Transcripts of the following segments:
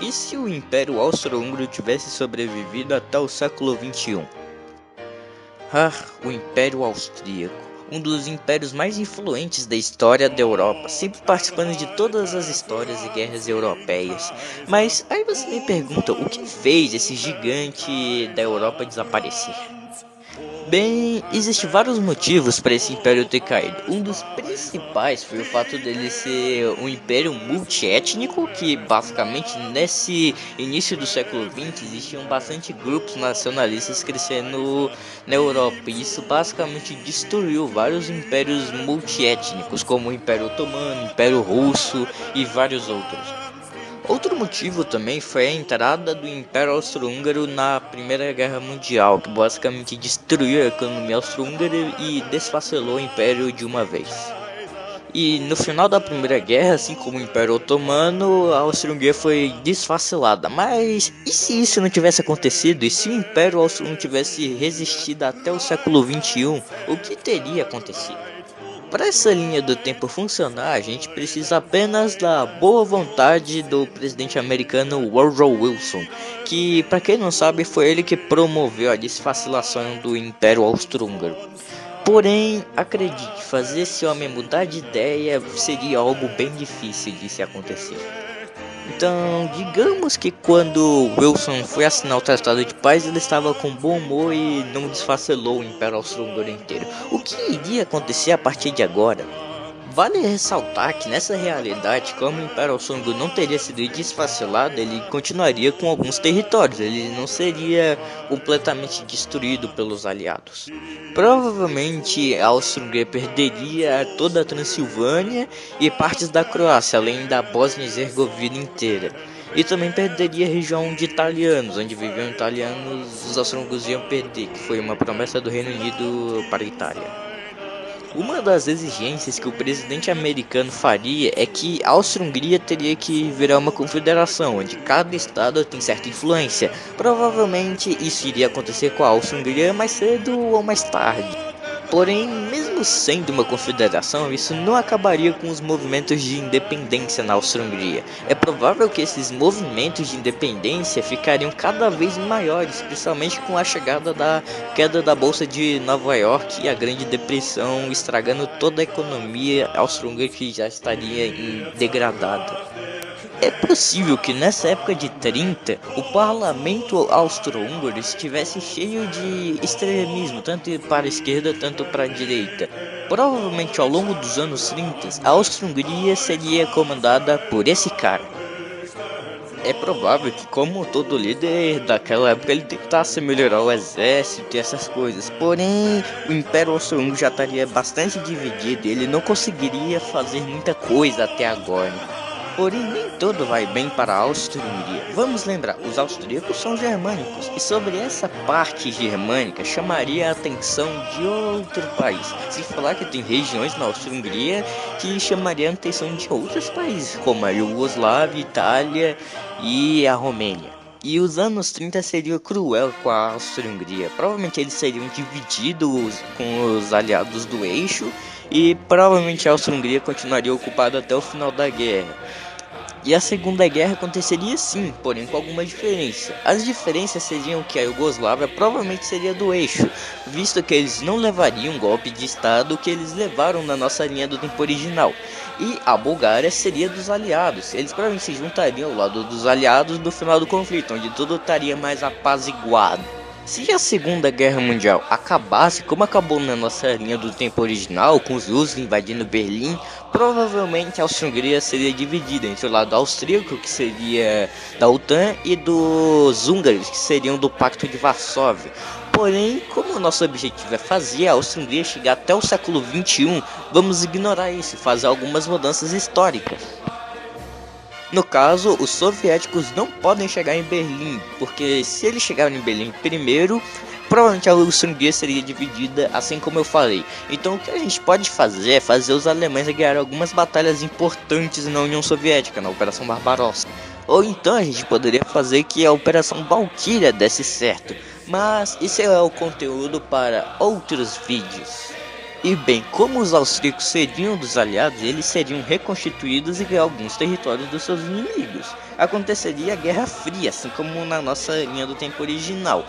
E se o Império Austro-Húngaro tivesse sobrevivido até o século XXI? O Império Austríaco, um dos impérios mais influentes da história da Europa, sempre participando de todas as histórias e guerras europeias. Mas aí você me pergunta, o que fez esse gigante da Europa desaparecer? Bem, existem vários motivos para esse império ter caído. Um dos principais foi o fato dele ser um império multiétnico, que basicamente nesse início do século XX existiam bastante grupos nacionalistas crescendo na Europa. E isso basicamente destruiu vários impérios multiétnicos, como o Império Otomano, o Império Russo e vários outros. Outro motivo também foi a entrada do Império Austro-Húngaro na Primeira Guerra Mundial, que basicamente destruiu a economia austro-húngara e desfacelou o Império de uma vez. E no final da Primeira Guerra, assim como o Império Otomano, a Áustria-Hungria foi desfacelada. Mas e se isso não tivesse acontecido? E se o Império Austro-Húngaro tivesse resistido até o século XXI? O que teria acontecido? Para essa linha do tempo funcionar, a gente precisa apenas da boa vontade do presidente americano Woodrow Wilson, que, para quem não sabe, foi ele que promoveu a desfacilação do Império Austro-Húngaro. Porém, acredite, fazer esse homem mudar de ideia seria algo bem difícil de se acontecer. Então, digamos que quando Wilson foi assinar o Tratado de Paz, ele estava com bom humor e não desfacelou o Império Austro-Húngaro inteiro. O que iria acontecer a partir de agora? Vale ressaltar que nessa realidade, como o Império Austro-Húngaro não teria sido desfacelado, ele continuaria com alguns territórios, ele não seria completamente destruído pelos aliados. Provavelmente a Áustria-Hungria perderia toda a Transilvânia e partes da Croácia, além da Bósnia e Herzegovina inteira. E também perderia a região de italianos, onde viviam italianos, os austro-húngaros iam perder, que foi uma promessa do Reino Unido para a Itália. Uma das exigências que o presidente americano faria é que a Áustria-Hungria teria que virar uma confederação, onde cada estado tem certa influência. Provavelmente isso iria acontecer com a Áustria-Hungria mais cedo ou mais tarde. Porém, mesmo sendo uma confederação, isso não acabaria com os movimentos de independência na Áustria-Hungria. É provável que esses movimentos de independência ficariam cada vez maiores, especialmente com a chegada da queda da Bolsa de Nova York e a Grande Depressão, estragando toda a economia austro-húngara que já estaria degradada. É possível que nessa época de 30, o parlamento austro-húngaro estivesse cheio de extremismo, tanto para a esquerda quanto para a direita. Provavelmente ao longo dos anos 30, a Áustria-Hungria seria comandada por esse cara. É provável que, como todo líder daquela época, ele tentasse melhorar o exército e essas coisas. Porém, o Império Austro-Húngaro já estaria bastante dividido e ele não conseguiria fazer muita coisa até agora. Porém, nem tudo vai bem para a Áustria-Hungria. Vamos lembrar, os austríacos são germânicos, e sobre essa parte germânica chamaria a atenção de outro país. Se falar que tem regiões na Áustria-Hungria que chamariam a atenção de outros países, como a Iugoslávia, Itália e a Romênia. E os anos 30 seriam cruel com a Áustria-Hungria. Provavelmente eles seriam divididos com os aliados do eixo e provavelmente a Áustria-Hungria continuaria ocupada até o final da guerra. E a Segunda Guerra aconteceria sim, porém com alguma diferença. As diferenças seriam que a Iugoslávia provavelmente seria do eixo, visto que eles não levariam um golpe de estado que eles levaram na nossa linha do tempo original. E a Bulgária seria dos aliados, eles provavelmente se juntariam ao lado dos aliados no final do conflito, onde tudo estaria mais apaziguado. Se a Segunda Guerra Mundial acabasse como acabou na nossa linha do tempo original, com os russos invadindo Berlim, provavelmente a Áustria-Hungria seria dividida entre o lado austríaco, que seria da OTAN, e dos húngaros, que seriam do Pacto de Varsóvia. Porém, como o nosso objetivo é fazer a Áustria-Hungria chegar até o século XXI, vamos ignorar isso e fazer algumas mudanças históricas. No caso, os soviéticos não podem chegar em Berlim, porque se eles chegarem em Berlim primeiro, provavelmente a Áustria-Hungria seria dividida, assim como eu falei. Então o que a gente pode fazer é fazer os alemães ganhar algumas batalhas importantes na União Soviética, na Operação Barbarossa. Ou então a gente poderia fazer que a Operação Valkyria desse certo. Mas isso é o conteúdo para outros vídeos. E bem, como os austríacos seriam dos aliados, eles seriam reconstituídos e ganhar alguns territórios dos seus inimigos. Aconteceria a Guerra Fria, assim como na nossa linha do tempo original.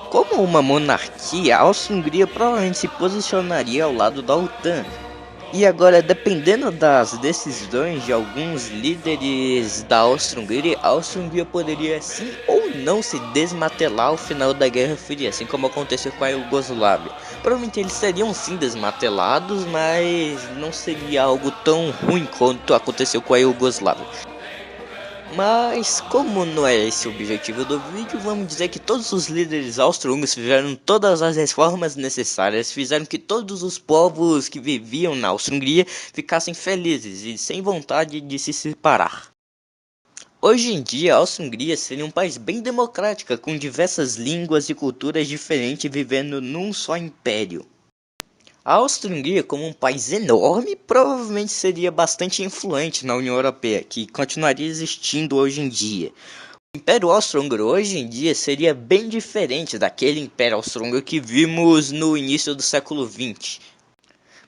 Como uma monarquia, a Áustria-Hungria provavelmente se posicionaria ao lado da OTAN. E agora, dependendo das decisões de alguns líderes da Áustria-Hungria, a Áustria-Hungria poderia sim ou não se desmantelar ao final da Guerra Fria, assim como aconteceu com a Iugoslávia. Provavelmente eles seriam sim desmantelados, mas não seria algo tão ruim quanto aconteceu com a Iugoslávia. Mas como não é esse o objetivo do vídeo, vamos dizer que todos os líderes austro-húngaros fizeram todas as reformas necessárias, fizeram que todos os povos que viviam na Áustria-Hungria ficassem felizes e sem vontade de se separar. Hoje em dia, a Áustria-Hungria seria um país bem democrático, com diversas línguas e culturas diferentes vivendo num só império. A Áustria-Hungria, como um país enorme, provavelmente seria bastante influente na União Europeia, que continuaria existindo hoje em dia. O Império Austro-Húngaro hoje em dia seria bem diferente daquele Império Austro-Húngaro que vimos no início do século XX.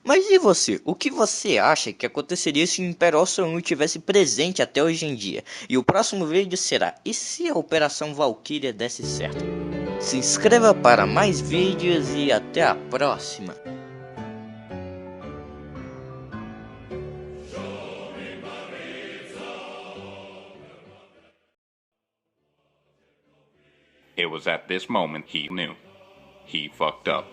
Mas e você? O que você acha que aconteceria se o Império Austro-Húngaro tivesse presente até hoje em dia? E o próximo vídeo será: e se a Operação Valkyria desse certo? Se inscreva para mais vídeos e até a próxima! It was at this moment he knew. He fucked up.